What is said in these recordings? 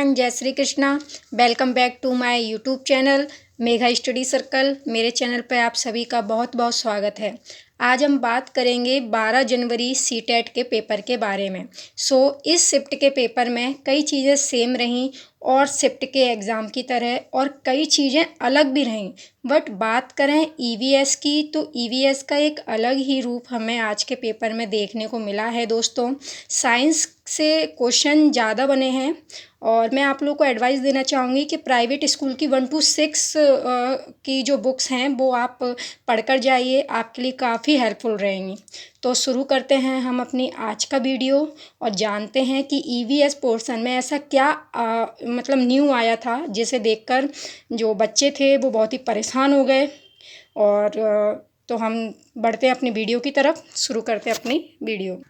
Everyone, जय Shri Krishna. Welcome back to my YouTube channel Megha study circle. मेरे channel पर आप सभी का बहुत बहुत स्वागत है। आज हम बात करेंगे 12 जनवरी सीटेट के पेपर के बारे में। इस शिफ्ट के पेपर में कई चीज़ें सेम रहीं और शिफ्ट के एग्ज़ाम की तरह, और कई चीज़ें अलग भी रहीं। बट बात करें ईवीएस की, तो ईवीएस का एक अलग ही रूप हमें आज के पेपर में देखने को मिला है दोस्तों। साइंस से क्वेश्चन ज़्यादा बने हैं और मैं आप लोगों को एडवाइस देना चाहूँगी कि प्राइवेट स्कूल की 1 to 6 की जो बुक्स हैं वो आप पढ़कर जाइए, आपके लिए काफ़ी हेल्पफुल रहेंगी। तो शुरू करते हैं हम अपनी आज का वीडियो और जानते हैं कि ईवीएस पोर्शन में ऐसा क्या मतलब न्यू आया था जिसे देखकर जो बच्चे थे वो बहुत ही परेशान हो गए। और तो हम बढ़ते हैं अपनी वीडियो की तरफ, शुरू करते हैं अपनी वीडियो।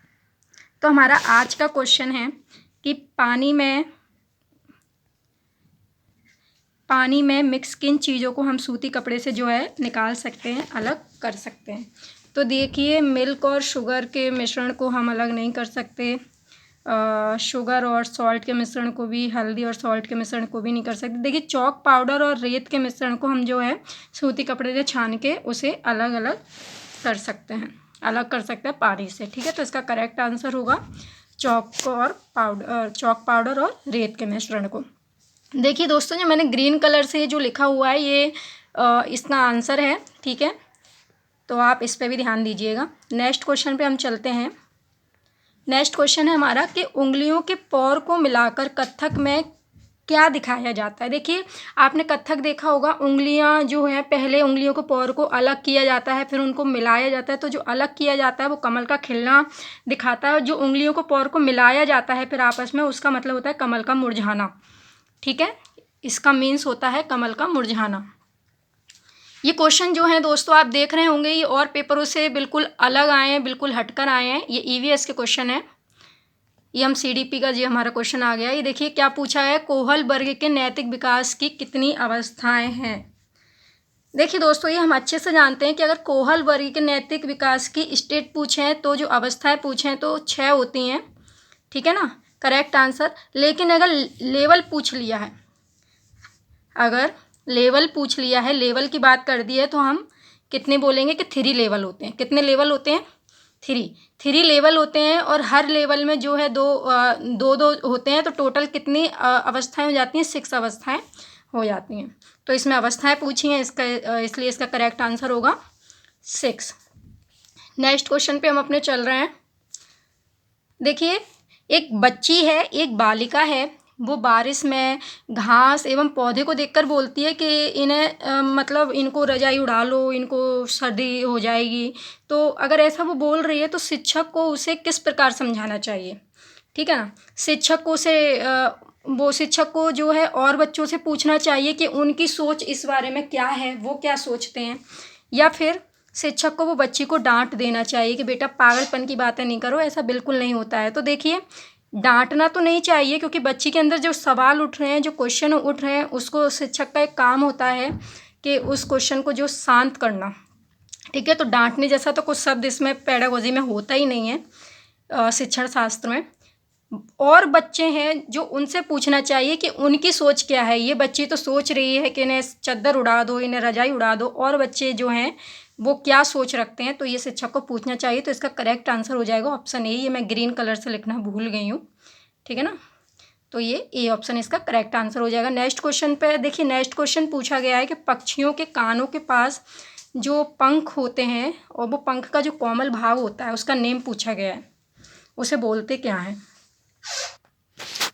तो हमारा आज का क्वेश्चन है कि पानी में मिक्स किन चीज़ों को हम सूती कपड़े से जो है निकाल सकते हैं, अलग कर सकते हैं। तो देखिए, मिल्क और शुगर के मिश्रण को हम अलग नहीं कर सकते। शुगर और सॉल्ट के मिश्रण को भी, हल्दी और सॉल्ट के मिश्रण को भी नहीं कर सकते। देखिए, चॉक पाउडर और रेत के मिश्रण को हम जो है सूती कपड़े से छान के उसे अलग अलग कर सकते हैं, अलग कर सकते हैं पानी से। ठीक है, तो इसका करेक्ट आंसर होगा चॉक पाउडर और रेत के मिश्रण को। देखिए दोस्तों, जो मैंने ग्रीन कलर से जो लिखा हुआ है ये इसका आंसर है। ठीक है, तो आप इस पे भी ध्यान दीजिएगा। नेक्स्ट क्वेश्चन पे हम चलते हैं। नेक्स्ट क्वेश्चन है हमारा कि उंगलियों के पौर को मिलाकर कथक में क्या दिखाया जाता है। देखिए, आपने कथक देखा होगा, उंगलियां जो है पहले उंगलियों के पौर को अलग किया जाता है, फिर उनको मिलाया जाता है। तो जो अलग किया जाता है वो कमल का खिलना दिखाता है। जो उंगलियों को पौर को मिलाया जाता है फिर आपस में, उसका मतलब होता है कमल का मुरझाना। ठीक है, इसका मीन्स होता है कमल का मुरझाना। ये क्वेश्चन जो है दोस्तों आप देख रहे होंगे, ये और पेपरों से बिल्कुल अलग आए हैं, बिल्कुल हटकर आए हैं। ये ईवीएस के क्वेश्चन है। ये हम सीडीपी का जो हमारा क्वेश्चन आ गया। ये देखिए क्या पूछा है, कोहल वर्ग के नैतिक विकास की कितनी अवस्थाएं हैं। देखिए दोस्तों, ये हम अच्छे से जानते हैं कि अगर कोहल वर्ग के नैतिक विकास की स्टेट पूछें तो जो अवस्थाएं पूछें तो 6 होती हैं। ठीक है ना, करेक्ट आंसर। लेकिन अगर लेवल पूछ लिया है, अगर लेवल पूछ लिया है, लेवल की बात कर दी है, तो हम कितने बोलेंगे कि 3 लेवल होते हैं। कितने लेवल होते हैं? 3 लेवल होते हैं। और हर लेवल में जो है दो होते हैं। तो टोटल कितनी अवस्थाएं हो जाती हैं? 6 अवस्थाएं हो जाती हैं। तो इसमें अवस्थाएं पूछी हैं, इसलिए इसका करेक्ट आंसर होगा 6। नेक्स्ट क्वेश्चन पे हम अपने चल रहे हैं। देखिए, एक बच्ची है, एक बालिका है, वो बारिश में घास एवं पौधे को देखकर बोलती है कि इन्हें मतलब इनको रजाई उड़ा लो, इनको सर्दी हो जाएगी। तो अगर ऐसा वो बोल रही है तो शिक्षक को उसे किस प्रकार समझाना चाहिए। ठीक है ना, शिक्षक को जो है और बच्चों से पूछना चाहिए कि उनकी सोच इस बारे में क्या है, वो क्या सोचते हैं। या फिर शिक्षक को वो बच्ची को डांट देना चाहिए कि बेटा पागलपन की बातें नहीं करो, ऐसा बिल्कुल नहीं होता है। तो देखिए, डांटना तो नहीं चाहिए, क्योंकि बच्ची के अंदर जो सवाल उठ रहे हैं, जो क्वेश्चन उठ रहे हैं, उसको शिक्षक का एक काम होता है कि उस क्वेश्चन को जो शांत करना। ठीक है, तो डांटने जैसा तो कुछ शब्द इसमें पेडागोजी में होता ही नहीं है, शिक्षण शास्त्र में। और बच्चे हैं जो उनसे पूछना चाहिए कि उनकी सोच क्या है। ये बच्ची तो सोच रही है कि इन्हें चद्दर उड़ा दो, इन्हें रजाई उड़ा दो, और बच्चे जो हैं वो क्या सोच रखते हैं, तो ये शिक्षक को पूछना चाहिए। तो इसका करेक्ट आंसर हो जाएगा ऑप्शन ए। ये मैं ग्रीन कलर से लिखना भूल गई हूँ। ठीक है ना, तो ये ए ऑप्शन इसका करेक्ट आंसर हो जाएगा। नेक्स्ट क्वेश्चन पे देखिए, नेक्स्ट क्वेश्चन पूछा गया है कि पक्षियों के कानों के पास जो पंख होते हैं और वो पंख का जो कोमल भाग होता है उसका नेम पूछा गया है, उसे बोलते क्या है।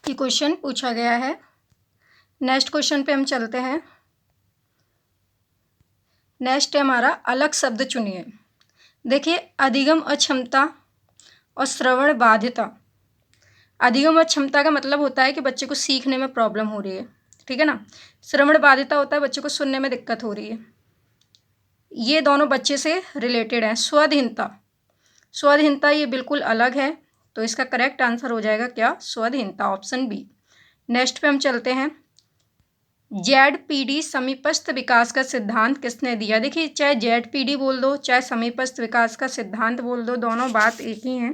ये क्वेश्चन पूछा गया है। नेक्स्ट क्वेश्चन पे हम चलते हैं। नेक्स्ट है हमारा अलग शब्द चुनिए। देखिए, अधिगम अक्षमता और श्रवण बाध्यता। अधिगम अक्षमता का मतलब होता है कि बच्चे को सीखने में प्रॉब्लम हो रही है। ठीक है ना। श्रवण बाध्यता होता है बच्चे को सुनने में दिक्कत हो रही है। ये दोनों बच्चे से रिलेटेड है। स्वाधीनता ये बिल्कुल अलग है। तो इसका करेक्ट आंसर हो जाएगा क्या? स्वाधीनता, ऑप्शन बी। नेक्स्ट पे हम चलते हैं। ZPD समीपस्थ विकास का सिद्धांत किसने दिया। देखिए, चाहे ZPD बोल दो चाहे समीपस्थ विकास का सिद्धांत बोल दो, दोनों बात एक ही है।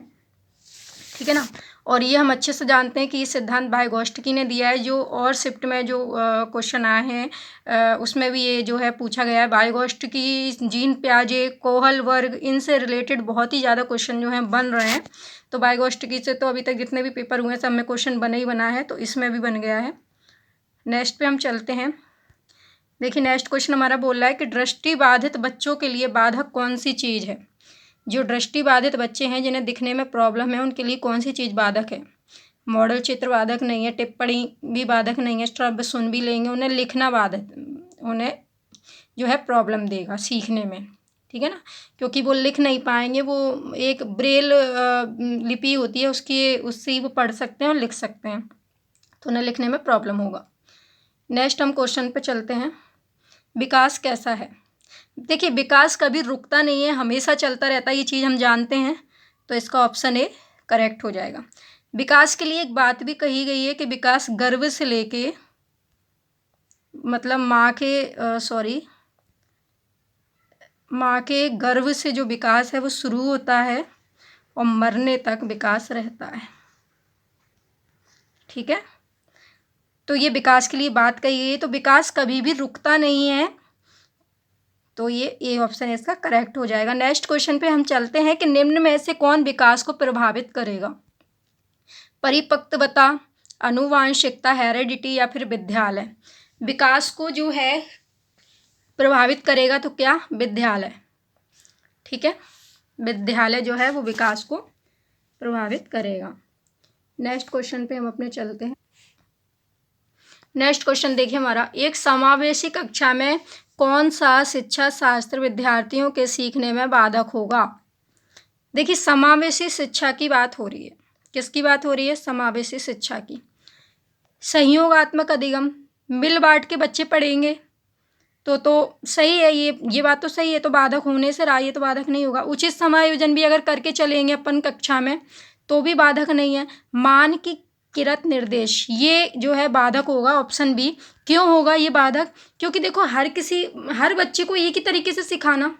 ठीक है ना। और ये हम अच्छे से जानते हैं कि ये सिद्धांत वाइगोत्स्की ने दिया है। जो और शिफ्ट में जो क्वेश्चन आए हैं उसमें भी ये जो है पूछा गया है। वाइगोत्स्की, जीन पियाजे, कोहल वर्ग, इनसे रिलेटेड बहुत ही ज़्यादा क्वेश्चन जो हैं बन रहे हैं। तो वाइगोत्स्की से तो अभी तक जितने भी पेपर हुए हैं सब में क्वेश्चन बना ही बना है, तो इसमें भी बन गया है। नेक्स्ट पे हम चलते हैं। देखिए नेक्स्ट क्वेश्चन हमारा बोल रहा है कि दृष्टि बाधित बच्चों के लिए बाधक कौन सी चीज़ है। जो दृष्टि बाधित बच्चे हैं, जिन्हें दिखने में प्रॉब्लम है, उनके लिए कौन सी चीज़ बाधक है। मॉडल चित्र बाधक नहीं है, टिप्पणी भी बाधक नहीं है, श्रव्य सुन भी लेंगे, उन्हें लिखना बाधक, उन्हें जो है प्रॉब्लम देगा सीखने में, ठीक है ना, क्योंकि वो लिख नहीं पाएंगे। वो एक ब्रेल लिपि होती है उससे ही वो पढ़ सकते हैं और लिख सकते हैं, तो उन्हें लिखने में प्रॉब्लम होगा। नेक्स्ट हम क्वेश्चन पे चलते हैं। विकास कैसा है। देखिए विकास कभी रुकता नहीं है, हमेशा चलता रहता है, ये चीज़ हम जानते हैं, तो इसका ऑप्शन ए करेक्ट हो जाएगा। विकास के लिए एक बात भी कही गई है कि विकास गर्भ से लेके मतलब माँ के गर्भ से जो विकास है वो शुरू होता है और मरने तक विकास रहता है, ठीक है। तो ये विकास के लिए बात कही गई है, तो विकास कभी भी रुकता नहीं है, तो ये ए ऑप्शन इसका करेक्ट हो जाएगा। नेक्स्ट क्वेश्चन पे हम चलते हैं कि निम्न में से कौन विकास को प्रभावित करेगा। परिपक्वता, आनुवांशिकता, हेरेडिटी या फिर विद्यालय। विकास को जो है प्रभावित करेगा तो क्या, विद्यालय, ठीक है, विद्यालय जो है वो विकास को प्रभावित करेगा। नेक्स्ट क्वेश्चन पे हम अपने चलते हैं। नेक्स्ट क्वेश्चन देखिए हमारा, एक समावेशी कक्षा में कौन सा शिक्षा शास्त्र विद्यार्थियों के सीखने में बाधक होगा। देखिए समावेशी शिक्षा की बात हो रही है, किसकी बात हो रही है, समावेशी शिक्षा की। सहयोगात्मक अधिगम, मिल बांट के बच्चे पढ़ेंगे तो सही है, ये बात तो सही है, तो बाधक होने से रहा, ये तो बाधक नहीं होगा। उचित समायोजन भी अगर करके चलेंगे अपन कक्षा में तो भी बाधक नहीं है। मानकीकृत निर्देश, ये जो है बाधक होगा, ऑप्शन बी। क्यों होगा ये बाधक, क्योंकि देखो हर बच्चे को एक ही तरीके से सिखाना,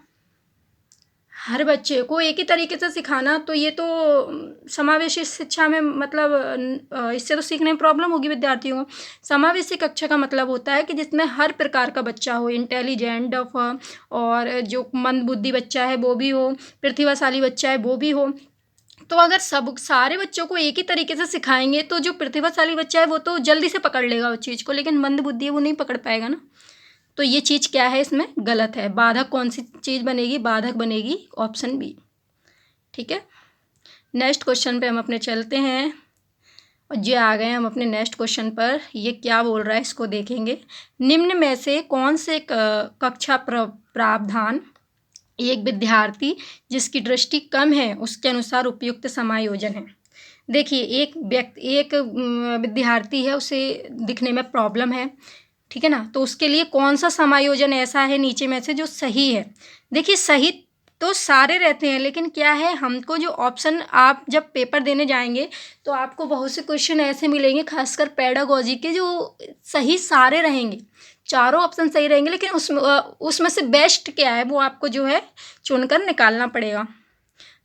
हर बच्चे को एक ही तरीके से सिखाना, तो ये तो समावेशी शिक्षा में मतलब इससे तो सीखने में प्रॉब्लम होगी विद्यार्थियों को। समावेशी कक्षा का मतलब होता है कि जिसमें हर प्रकार का बच्चा हो, इंटेलिजेंट, डफ, और जो मंदबुद्धि बच्चा है वो भी हो, प्रतिभाशाली बच्चा है वो भी हो। तो अगर सारे बच्चों को एक ही तरीके से सिखाएंगे तो जो प्रतिभाशाली बच्चा है वो तो जल्दी से पकड़ लेगा उस चीज़ को, लेकिन मंदबुद्धि है वो नहीं पकड़ पाएगा ना। तो ये चीज़ क्या है, इसमें गलत है। बाधक कौन सी चीज़ बनेगी, बाधक बनेगी ऑप्शन बी, ठीक है। नेक्स्ट क्वेश्चन पे हम अपने चलते हैं और ये आ गए हम अपने नेक्स्ट क्वेश्चन पर। ये क्या बोल रहा है इसको देखेंगे। निम्न में से कौन से कक्षा प्रावधान एक विद्यार्थी जिसकी दृष्टि कम है उसके अनुसार उपयुक्त समायोजन है। देखिए एक विद्यार्थी है, उसे दिखने में प्रॉब्लम है, ठीक है ना, तो उसके लिए कौन सा समायोजन ऐसा है नीचे में से जो सही है। देखिए सही तो सारे रहते हैं, लेकिन क्या है, हमको जो ऑप्शन, आप जब पेपर देने जाएंगे तो आपको बहुत से क्वेश्चन ऐसे मिलेंगे, खासकर पेडागोजी के, जो सही सारे रहेंगे, चारों ऑप्शन सही रहेंगे, लेकिन उसमें से बेस्ट क्या है वो आपको जो है चुनकर निकालना पड़ेगा।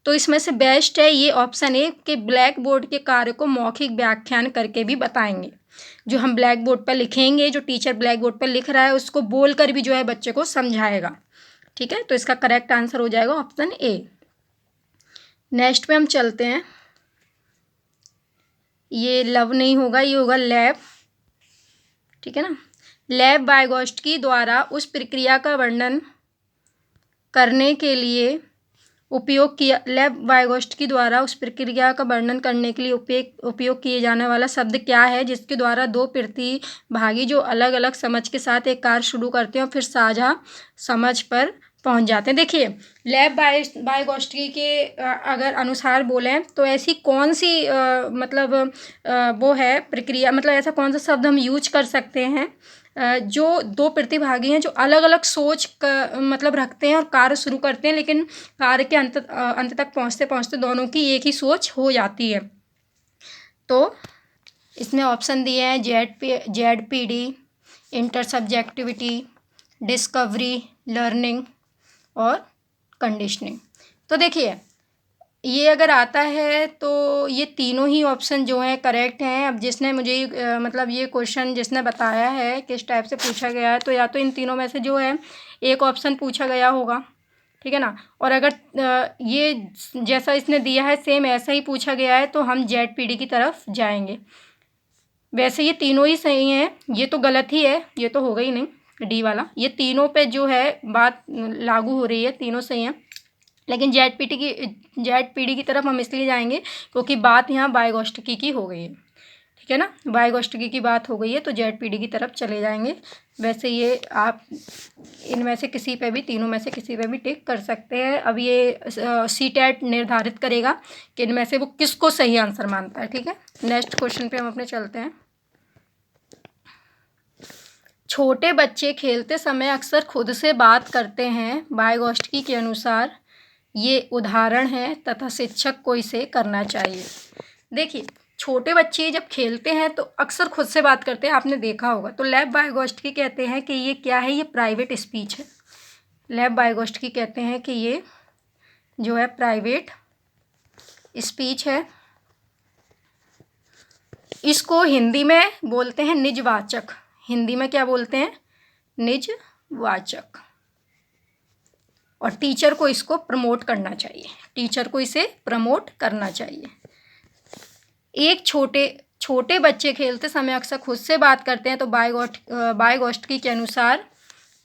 तो इसमें से बेस्ट है ये ऑप्शन ए कि ब्लैक बोर्ड के कार्य को मौखिक व्याख्यान करके भी बताएंगे। जो हम ब्लैक बोर्ड पर लिखेंगे, जो टीचर ब्लैक बोर्ड पर लिख रहा है उसको बोलकर भी जो है बच्चे को समझाएगा, ठीक है। तो इसका करेक्ट आंसर हो जाएगा ऑप्शन ए। नेक्स्ट पे हम चलते हैं। ये लव नहीं होगा, ये होगा लैब, ठीक है ना। लैब वाइगोत्स्की द्वारा उस प्रक्रिया का वर्णन करने के लिए उपयोग किया, लैब वाइगोत्स्की द्वारा उस प्रक्रिया का वर्णन करने के लिए उपयोग किए जाने वाला शब्द क्या है जिसके द्वारा दो प्रतिभागी जो अलग अलग समझ के साथ एक कार्य शुरू करते हैं और फिर साझा समझ पर पहुंच जाते हैं। देखिए लैब वाइगोत्स्की के अगर अनुसार बोलें तो ऐसी कौन सी वो है प्रक्रिया, मतलब ऐसा कौन सा शब्द हम यूज कर सकते हैं जो दो प्रतिभागी हैं जो अलग अलग सोच का मतलब रखते हैं और कार्य शुरू करते हैं, लेकिन कार्य के अंत तक पहुंचते पहुंचते दोनों की एक ही सोच हो जाती है। तो इसमें ऑप्शन दिए हैं ZPD, इंटरसब्जेक्टिविटी, डिस्कवरी, लर्निंग और कंडीशनिंग। तो देखिए ये अगर आता है तो ये तीनों ही ऑप्शन जो हैं करेक्ट हैं। अब जिसने मुझे मतलब ये क्वेश्चन जिसने बताया है किस टाइप से पूछा गया है, तो या तो इन तीनों में से जो है एक ऑप्शन पूछा गया होगा, ठीक है ना। और अगर ये जैसा इसने दिया है सेम ऐसा ही पूछा गया है तो हम ZPD की तरफ जाएंगे। वैसे ये तीनों ही सही हैं, ये तो गलत ही है, ये तो होगा ही नहीं डी वाला। ये तीनों पे जो है बात लागू हो रही है, तीनों सही हैं। लेकिन ZPD की तरफ हम इसलिए जाएंगे क्योंकि बात यहाँ बायोगॉस्टिकी की हो गई है, ठीक है ना। बायोगॉस्टिकी की बात हो गई है तो ZPD की तरफ चले जाएंगे। वैसे ये आप इनमें से किसी पे भी, तीनों में से किसी पे भी टिक कर सकते हैं। अब ये CTET निर्धारित करेगा कि इनमें से वो किसको सही आंसर मानता है, ठीक है। नेक्स्ट क्वेश्चन पे हम अपने चलते हैं। छोटे बच्चे खेलते समय अक्सर खुद से बात करते हैं, बायोगॉस्टिकी के अनुसार ये उदाहरण है तथा शिक्षक को इसे करना चाहिए। देखिए, छोटे बच्चे जब खेलते हैं तो अक्सर खुद से बात करते हैं, आपने देखा होगा। तो लैब बायोगॉस्टिकी कहते हैं कि ये क्या है, ये प्राइवेट स्पीच है। लैब बायोगॉस्टिकी कहते हैं कि ये जो है प्राइवेट स्पीच है। इसको हिंदी में बोलते हैं निजवाचक। हिंदी में क्या बोलते हैं, निजवाचक। और टीचर को इसको प्रमोट करना चाहिए, टीचर को इसे प्रमोट करना चाहिए। एक छोटे बच्चे खेलते समय अक्सर खुद से बात करते हैं तो बायोगॉस्टिकी के अनुसार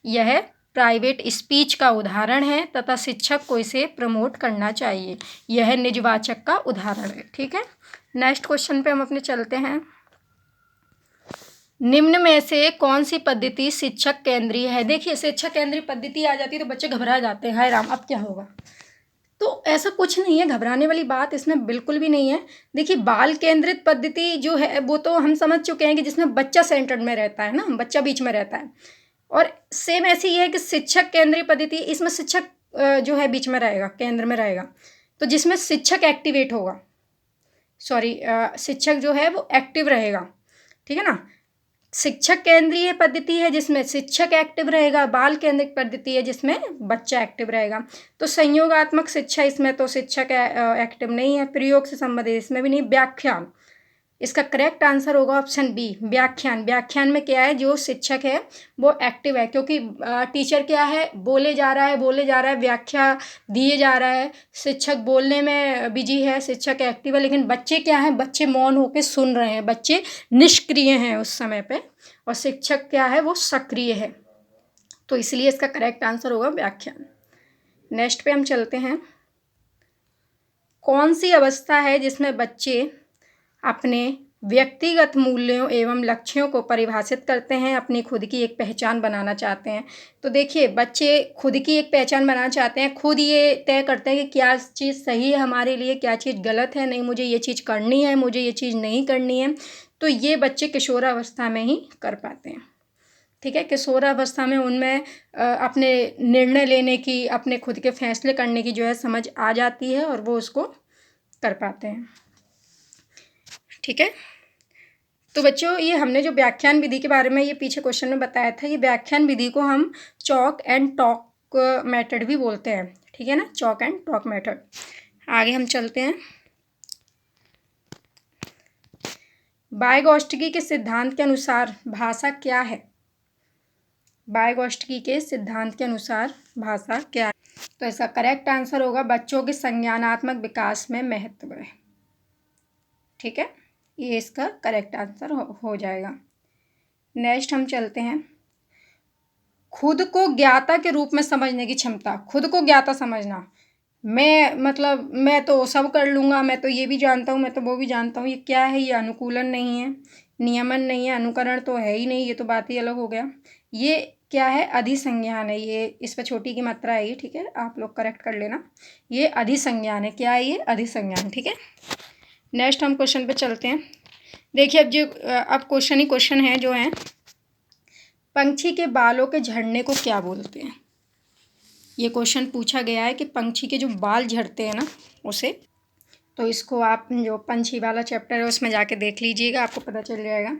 यह प्राइवेट स्पीच का उदाहरण है तथा शिक्षक को इसे प्रमोट करना चाहिए। यह निजवाचक का उदाहरण है, ठीक है। नेक्स्ट क्वेश्चन पे हम अपने चलते हैं। निम्न में से कौन सी पद्धति शिक्षक केंद्रीय है। देखिए, शिक्षक केंद्रीय पद्धति आ जाती है तो बच्चे घबरा जाते हैं, हाय राम अब क्या होगा। तो ऐसा कुछ नहीं है, घबराने वाली बात इसमें बिल्कुल भी नहीं है। देखिए, बाल केंद्रित पद्धति जो है वो तो हम समझ चुके हैं कि जिसमें बच्चा सेंटर में रहता है ना, बच्चा बीच में रहता है। और सेम ऐसी ही है कि शिक्षक केंद्रीय पद्धति, इसमें शिक्षक जो है बीच में रहेगा, केंद्र में रहेगा। तो जिसमें शिक्षक एक्टिवेट होगा, सॉरी शिक्षक जो है वो एक्टिव रहेगा, ठीक है ना। शिक्षक केंद्रीय पद्धति है जिसमें शिक्षक एक्टिव रहेगा, बाल केंद्रित पद्धति है जिसमें बच्चा एक्टिव रहेगा। तो संयोगात्मक शिक्षा, इसमें तो शिक्षक एक्टिव नहीं है। प्रयोग से संबंधित इसमें भी नहीं। व्याख्यान, इसका करेक्ट आंसर होगा ऑप्शन बी, व्याख्यान। व्याख्यान में क्या है, जो शिक्षक है वो एक्टिव है, क्योंकि टीचर क्या है, बोले जा रहा है, व्याख्या दिए जा रहा है, शिक्षक बोलने में बिजी है, शिक्षक एक्टिव है। लेकिन बच्चे क्या हैं, बच्चे मौन होकर सुन रहे हैं, बच्चे निष्क्रिय हैं उस समय पे, और शिक्षक क्या है, वो सक्रिय है। तो इसलिए इसका करेक्ट आंसर होगा व्याख्यान। नेक्स्ट पे हम चलते हैं। कौन सी अवस्था है जिसमें बच्चे अपने व्यक्तिगत मूल्यों एवं लक्ष्यों को परिभाषित करते हैं, अपनी खुद की एक पहचान बनाना चाहते हैं। तो देखिए, बच्चे खुद की एक पहचान बनाना चाहते हैं, खुद ये तय करते हैं कि क्या चीज़ सही है हमारे लिए, क्या चीज़ गलत है, नहीं मुझे ये चीज़ करनी है, मुझे ये चीज़ नहीं करनी है। तो ये बच्चे किशोरावस्था में ही कर पाते हैं, ठीक है। किशोरावस्था में उनमें अपने निर्णय लेने की, अपने खुद के फैसले करने की जो है समझ आ जाती है और वो उसको कर पाते हैं, ठीक है। तो बच्चों, ये हमने जो व्याख्यान विधि के बारे में ये पीछे क्वेश्चन में बताया था, ये व्याख्यान विधि को हम चॉक एंड टॉक मेथड भी बोलते हैं, ठीक है ना, चॉक एंड टॉक मेथड। आगे हम चलते हैं। बायोगॉस्टिकी के सिद्धांत के अनुसार भाषा क्या है। बायोगॉस्टिकी के सिद्धांत के अनुसार भाषा क्या है। तो इसका करेक्ट आंसर होगा बच्चों के संज्ञानात्मक विकास में महत्व है, ठीक है। ये इसका करेक्ट आंसर हो जाएगा। नेक्स्ट हम चलते हैं। खुद को ज्ञाता के रूप में समझने की क्षमता। खुद को ज्ञाता समझना, मैं तो सब कर लूँगा, मैं तो ये भी जानता हूँ, मैं तो वो भी जानता हूँ, ये क्या है, ये अनुकूलन नहीं है, नियमन नहीं है, अनुकरण तो है ही नहीं, ये तो बात ही अलग हो गया। ये क्या है, अधिसंज्ञान है। ये इस पर छोटी की मात्रा है ये, ठीक है, आप लोग करेक्ट कर लेना। ये अधिसंज्ञान है। क्या है ये, अधिसंज्ञान, ठीक है। नेक्स्ट हम क्वेश्चन पे चलते हैं। देखिए, अब क्वेश्चन ही क्वेश्चन है जो हैं, पंछी के बालों के झड़ने को क्या बोलते हैं। ये क्वेश्चन पूछा गया है कि पंछी के जो बाल झड़ते हैं ना उसे, तो इसको आप जो पंछी वाला चैप्टर है उसमें जाके देख लीजिएगा, आपको पता चल जाएगा।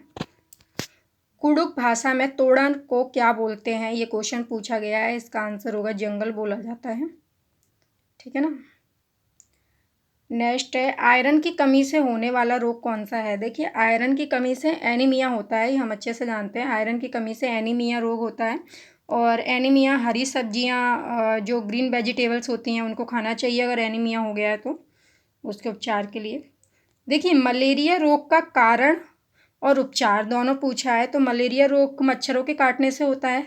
कुडुक भाषा में तोड़न को क्या बोलते हैं, ये क्वेश्चन पूछा गया है। इसका आंसर होगा जंगल बोला जाता है, ठीक है ना। नेक्स्ट है आयरन की कमी से होने वाला रोग कौन सा है। देखिए आयरन की कमी से एनीमिया होता है, ये हम अच्छे से जानते हैं। आयरन की कमी से एनीमिया रोग होता है और एनीमिया हरी सब्जियां जो ग्रीन वेजिटेबल्स होती हैं उनको खाना चाहिए अगर एनीमिया हो गया है तो उसके उपचार के लिए। देखिए मलेरिया रोग का कारण और उपचार दोनों पूछा है। तो मलेरिया रोग मच्छरों के काटने से होता है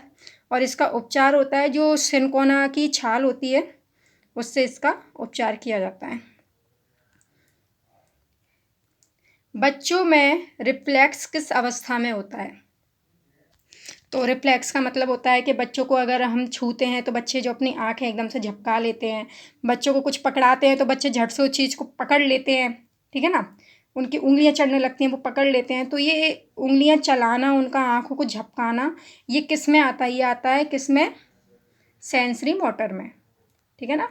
और इसका उपचार होता है जो सिनकोना की छाल होती है उससे इसका उपचार किया जाता है। बच्चों में रिफ्लेक्स किस अवस्था में होता है। तो रिफ्लेक्स का मतलब होता है कि बच्चों को अगर हम छूते हैं तो बच्चे जो अपनी आँखें एकदम से झपका लेते हैं, बच्चों को कुछ पकड़ाते हैं तो बच्चे झट से उस चीज़ को पकड़ लेते हैं, ठीक है ना, उनकी उंगलियां चढ़ने लगती हैं, वो पकड़ लेते हैं। तो ये उंगलियां चलाना, उनका आँखों को झपकाना, ये किस में आता है, ये आता है किस में, सेंसरी मोटर में, ठीक है ना।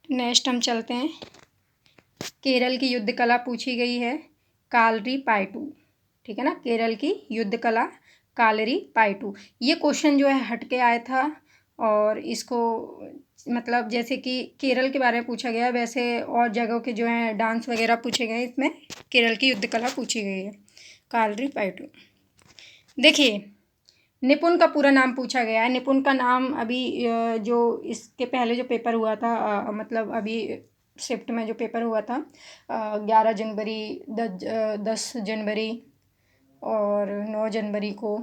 नेक्स्ट हम चलते हैं, केरल की युद्ध कला पूछी गई है कालरी पायटू, ठीक है ना, केरल की युद्ध कला कालरी पायटू। ये क्वेश्चन जो है हट के आया था और इसको मतलब जैसे कि केरल के बारे में पूछा गया वैसे और जगहों के जो हैं डांस वगैरह पूछे गए, इसमें केरल की युद्ध कला पूछी गई है कालरी पायटू। देखिए निपुण का पूरा नाम पूछा गया है। निपुण का नाम अभी जो इसके पहले जो पेपर हुआ था मतलब अभी शिफ्ट में जो पेपर हुआ था 11 जनवरी 10 जनवरी और 9 जनवरी को,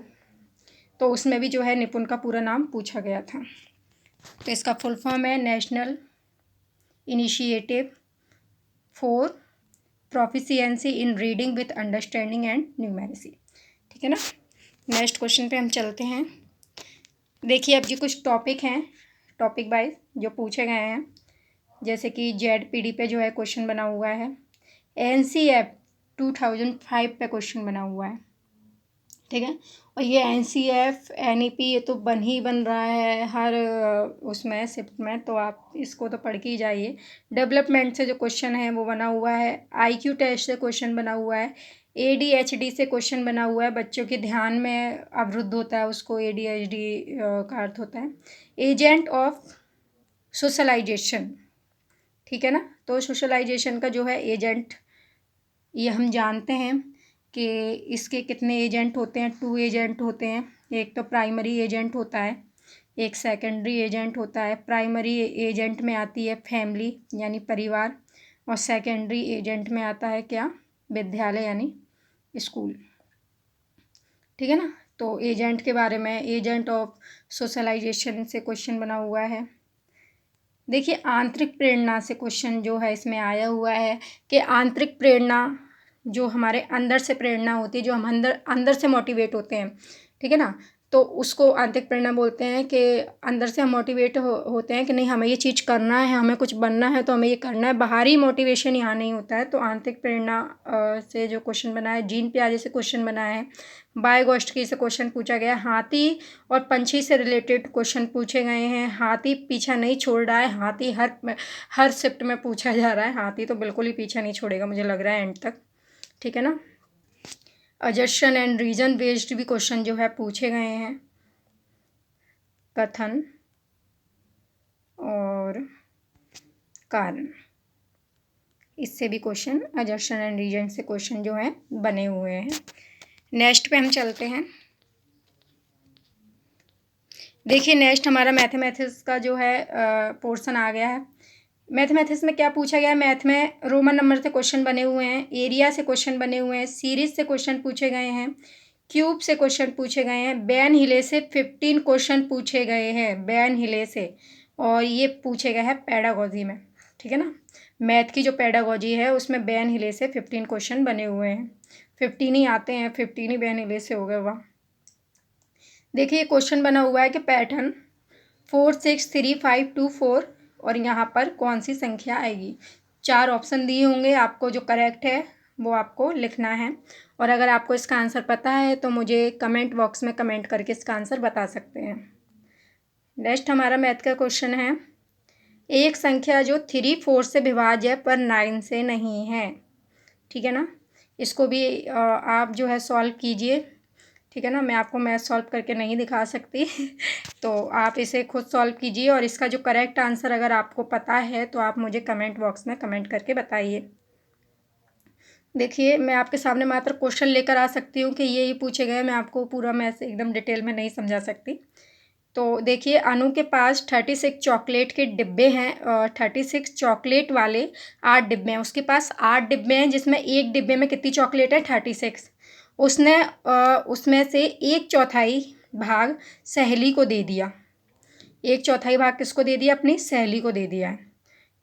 तो उसमें भी जो है निपुण का पूरा नाम पूछा गया था। तो इसका फुल फॉर्म है national initiative for proficiency in reading with understanding and numeracy, ठीक है ना। नेक्स्ट क्वेश्चन पे हम चलते हैं। देखिए अब ये कुछ टॉपिक हैं, टॉपिक वाइज जो पूछे गए हैं, जैसे कि ZPD पे जो है क्वेश्चन बना हुआ है, NCF 2005 पे क्वेश्चन बना हुआ है, ठीक है। और ये NCF NEP ये तो बन रहा है हर उसमें शिफ्ट में, तो आप इसको तो पढ़ के ही जाइए। डेवलपमेंट से जो क्वेश्चन है वो बना हुआ है, IQ टेस्ट से क्वेश्चन बना हुआ है, ADHD से क्वेश्चन बना हुआ है, बच्चों के ध्यान में अवरुद्ध होता है उसको ADHD का अर्थ होता है, एजेंट ऑफ सोशलाइजेशन, ठीक है ना। तो सोशलाइजेशन का जो है एजेंट, ये हम जानते हैं कि इसके कितने एजेंट होते हैं, 2 एजेंट होते हैं। एक तो प्राइमरी एजेंट होता है, एक सेकेंडरी एजेंट होता है। प्राइमरी एजेंट में आती है फैमिली यानी परिवार, और सेकेंडरी एजेंट में आता है क्या, विद्यालय यानी स्कूल, ठीक है ना। तो एजेंट के बारे में, एजेंट ऑफ सोशलाइजेशन से क्वेश्चन बना हुआ है। देखिए आंतरिक प्रेरणा से क्वेश्चन जो है इसमें आया हुआ है कि आंतरिक प्रेरणा जो हमारे अंदर से प्रेरणा होती है, जो हम अंदर से मोटिवेट होते हैं, ठीक है ना, तो उसको आंतरिक प्रेरणा बोलते हैं कि अंदर से हम मोटिवेट होते हैं कि नहीं हमें ये चीज़ करना है, हमें कुछ बनना है तो हमें ये करना है। बाहरी मोटिवेशन यहाँ नहीं होता है। तो आंतरिक प्रेरणा से जो क्वेश्चन बना है, जीन पियाजे से क्वेश्चन बना है, बायोगोस्टकी से क्वेश्चन पूछा गया, हाथी और पंछी से रिलेटेड क्वेश्चन पूछे गए हैं। हाथी पीछा नहीं छोड़ रहा है, हाथी हर शिफ्ट में पूछा जा रहा है, हाथी तो बिल्कुल ही पीछा नहीं छोड़ेगा मुझे लग रहा है एंड तक, ठीक है ना। अजर्शन एंड रीजन बेस्ड भी क्वेश्चन जो है पूछे गए हैं, कथन और कारण, इससे भी क्वेश्चन, अजर्शन एंड रीजन से क्वेश्चन जो है बने हुए हैं। नेक्स्ट पे हम चलते हैं। देखिए नेक्स्ट हमारा मैथमेटिक्स का जो है पोर्शन आ गया है। मैथमेटिक्स में क्या पूछा गया है, मैथ में रोमन नंबर से क्वेश्चन बने हुए हैं, एरिया से क्वेश्चन बने हुए हैं, सीरीज से क्वेश्चन पूछे गए हैं, क्यूब से क्वेश्चन पूछे गए हैं, बैन हिले से 15 क्वेश्चन पूछे गए हैं, बैन हिले से, और ये पूछे गए हैं पेडागोजी में, ठीक है ना। मैथ की जो पेडागोजी है उसमें बैन हिले से 15 क्वेश्चन बने हुए हैं, 15 ही आते हैं, 15 ही बैन हिले से हो गए। वाह। देखिए क्वेश्चन बना हुआ है कि पैटर्न 4 6 3 5 2 4 और यहाँ पर कौन सी संख्या आएगी। 4 ऑप्शन दिए होंगे, आपको जो करेक्ट है वो आपको लिखना है, और अगर आपको इसका आंसर पता है तो मुझे कमेंट बॉक्स में कमेंट करके इसका आंसर बता सकते हैं। नेक्स्ट हमारा मैथ का क्वेश्चन है, एक संख्या जो 3 4 से विभाज्य है पर 9 से नहीं है, ठीक है ना। इसको भी आप जो है सॉल्व कीजिए, ठीक है ना। मैं आपको मैथ सॉल्व करके नहीं दिखा सकती तो आप इसे खुद सॉल्व कीजिए, और इसका जो करेक्ट आंसर अगर आपको पता है तो आप मुझे कमेंट बॉक्स में कमेंट करके बताइए। देखिए, मैं आपके सामने मात्र क्वेश्चन लेकर आ सकती हूँ कि ये पूछे गए, मैं आपको पूरा मैथ एकदम डिटेल में नहीं समझा सकती। तो देखिए, अनु के पास 36 चॉकलेट के डिब्बे हैं, 36 चॉकलेट वाले 8 डिब्बे हैं। उसके पास 8 डिब्बे हैं, जिसमें एक डिब्बे में कितनी चॉकलेट है? 36। उसने उसमें से 1/4 भाग सहेली को दे दिया। 1/4 भाग किसको दे दिया? अपनी सहेली को दे दिया है,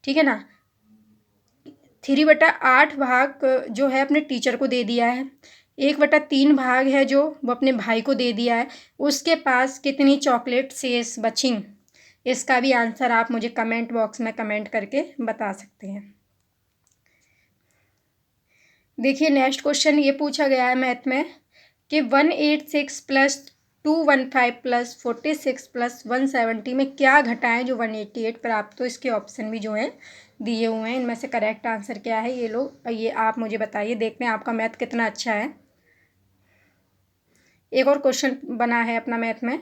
ठीक है ना। 3/8 भाग जो है अपने टीचर को दे दिया है। 1/3 भाग है जो वो अपने भाई को दे दिया है। उसके पास कितनी चॉकलेट शेष बची? इसका भी आंसर आप मुझे कमेंट बॉक्स में कमेंट करके बता सकते हैं। देखिए, नेक्स्ट क्वेश्चन ये पूछा गया है मैथ में कि 186 प्लस 215 प्लस 46 प्लस 170 में क्या घटाएं जो 188 प्राप्त हो। इसके ऑप्शन भी जो हैं दिए हुए हैं, इनमें से करेक्ट आंसर क्या है ये आप मुझे बताइए। देखते हैं आपका मैथ कितना अच्छा है। एक और क्वेश्चन बना है अपना मैथ में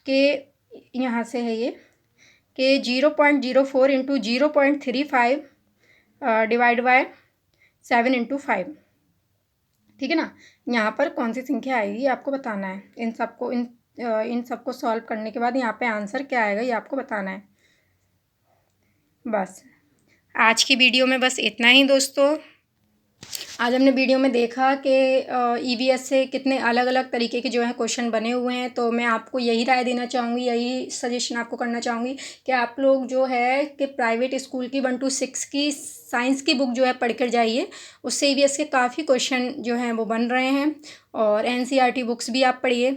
कि यहाँ से है ये कि 0.04 इंटू 0.35 डिवाइड बाय 7 इंटू 5, ठीक है ना। यहाँ पर कौन सी संख्या आएगी आपको बताना है। इन सबको सॉल्व करने के बाद यहाँ पे आंसर क्या आएगा ये आपको बताना है। बस आज की वीडियो में बस इतना ही दोस्तों। आज हमने वीडियो में देखा कि ईवीएस से कितने अलग अलग तरीके के जो है क्वेश्चन बने हुए हैं। तो मैं आपको यही राय देना चाहूँगी, यही सजेशन आपको करना चाहूँगी कि आप लोग जो है कि प्राइवेट स्कूल की 1 to 6 की साइंस की बुक जो है पढ़ कर जाइए। उससे ईवीएस के काफ़ी क्वेश्चन जो हैं वो बन रहे हैं, और एनसीईआरटी बुक्स भी आप पढ़िए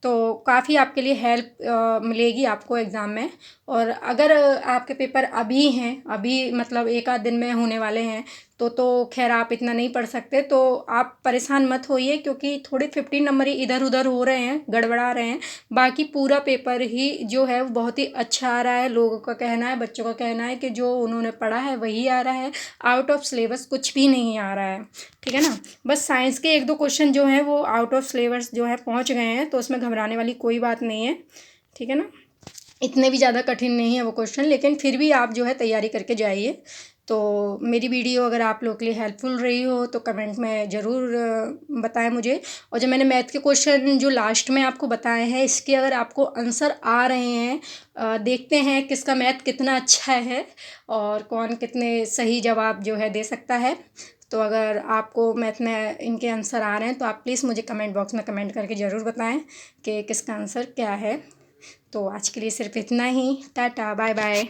तो काफ़ी आपके लिए हेल्प मिलेगी आपको एग्ज़ाम में। और अगर आपके पेपर अभी हैं, अभी मतलब एक आध दिन में होने वाले हैं, तो खैर आप इतना नहीं पढ़ सकते, तो आप परेशान मत होइए, क्योंकि थोड़े 15 नंबर ही इधर उधर हो रहे हैं, गड़बड़ा रहे हैं। बाकी पूरा पेपर ही जो है वो बहुत ही अच्छा आ रहा है। लोगों का कहना है, बच्चों का कहना है कि जो उन्होंने पढ़ा है वही आ रहा है, आउट ऑफ सिलेबस कुछ भी नहीं आ रहा है, ठीक है ना। बस साइंस के 1-2 क्वेश्चन जो हैं वो आउट ऑफ सिलेबस जो है पहुँच गए हैं, तो उसमें घबराने वाली कोई बात नहीं है, ठीक है ना। इतने भी ज़्यादा कठिन नहीं है वो क्वेश्चन, लेकिन फिर भी आप जो है तैयारी करके जाइए। तो मेरी वीडियो अगर आप लोग के लिए हेल्पफुल रही हो तो कमेंट में ज़रूर बताएं मुझे। और जो मैंने मैथ के क्वेश्चन जो लास्ट में आपको बताए हैं, इसके अगर आपको आंसर आ रहे हैं, देखते हैं किसका मैथ कितना अच्छा है और कौन कितने सही जवाब जो है दे सकता है। तो अगर आपको मैथ में इनके आंसर आ रहे हैं तो आप प्लीज़ मुझे कमेंट बॉक्स में कमेंट करके ज़रूर बताएं कि किसका आंसर क्या है। तो आज के लिए सिर्फ इतना ही। Tata, bye bye.